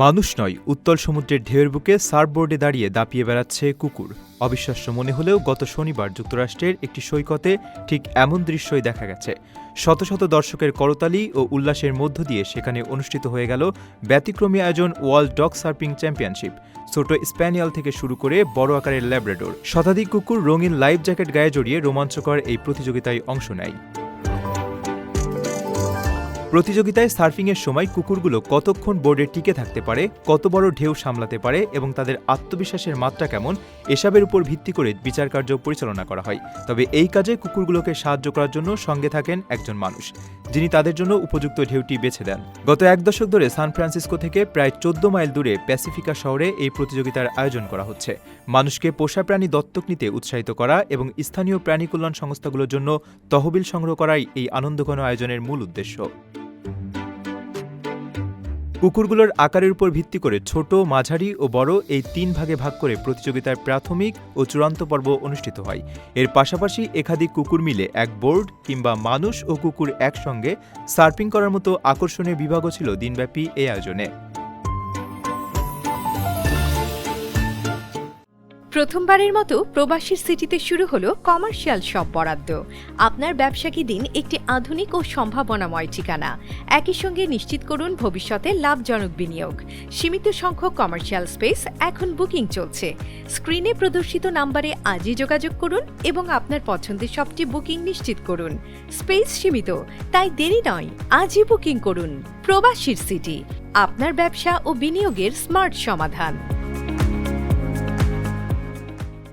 মানুষ নয়, উত্তল সমুদ্রের ঢেউয়ের বুকে সার্ফবোর্ডে দাঁড়িয়ে দাপিয়ে বেড়াচ্ছে কুকুর। অবিশ্বাস্য মনে হলেও গত শনিবার যুক্তরাষ্ট্রের একটি সৈকতে ঠিক এমন দৃশ্যই দেখা গেছে। শত শত দর্শকের করতালি ও উল্লাসের মধ্য দিয়ে সেখানে অনুষ্ঠিত হয়ে গেল ব্যতিক্রমী আয়োজন ওয়ার্ল্ড ডগ সার্ফিং চ্যাম্পিয়নশিপ। ছোট স্প্যানিয়াল থেকে শুরু করে বড় আকারের ল্যাব্রাডোর, শতাধিক কুকুর রঙিন লাইফ জ্যাকেট গায়ে জড়িয়ে রোমাঞ্চকর এই প্রতিযোগিতায় অংশ নেয়। প্রতিযোগিতায় সার্ফিংয়ের সময় কুকুরগুলো কতক্ষণ বোর্ডে টিকে থাকতে পারে, কত বড় ঢেউ সামলাতে পারে এবং তাদের আত্মবিশ্বাসের মাত্রা কেমন, এসবের উপর ভিত্তি করে বিচারকার্য পরিচালনা করা হয়। তবে এই কাজে কুকুরগুলোকে সাহায্য করার জন্য সঙ্গে থাকেন একজন মানুষ, যিনি তাদের জন্য উপযুক্ত ঢেউটি বেছে দেন। গত এক দশক ধরে সান ফ্রান্সিসকো থেকে প্রায় 14 মাইল দূরে প্যাসিফিকা শহরে এই প্রতিযোগিতার আয়োজন করা হচ্ছে। মানুষকে পোষা প্রাণী দত্তক নিতে উৎসাহিত করা এবং স্থানীয় প্রাণী কল্যাণ সংস্থাগুলোর জন্য তহবিল সংগ্রহ করাই এই আনন্দঘন আয়োজনের মূল উদ্দেশ্য। কুকুরগুলোর আকারের উপর ভিত্তি করে ছোট, মাঝারি ও বড় এই 3 ভাগে ভাগ করে প্রতিযোগিতার প্রাথমিক ও চূড়ান্ত পর্ব অনুষ্ঠিত হয়। এর পাশাপাশি একাধিক কুকুর মিলে এক বোর্ড কিংবা মানুষ ও কুকুর একসঙ্গে সার্ফিং করার মতো আকর্ষণীয় বিভাগও ছিল দিনব্যাপী এই আয়োজনে। প্রথমবারের মতো প্রবাসীর সিটিতে শুরু হলো কমার্শিয়াল শপ বরাদ্দ। আপনার ব্যবসাকে দিন একটি আধুনিক ও সম্ভাবনাময় ঠিকানা। একই সঙ্গে নিশ্চিত করুন ভবিষ্যতে লাভজনক বিনিয়োগ। সীমিত সংখ্যক কমার্শিয়াল স্পেস এখন বুকিং চলছে। স্ক্রিনে প্রদর্শিত নাম্বারে আজই যোগাযোগ করুন এবং আপনার পছন্দের শপটি বুকিং নিশ্চিত করুন। স্পেস সীমিত, তাই দেরি নয়, আজই বুকিং করুন। প্রবাসীর সিটি, আপনার ব্যবসা ও বিনিয়োগের স্মার্ট সমাধান।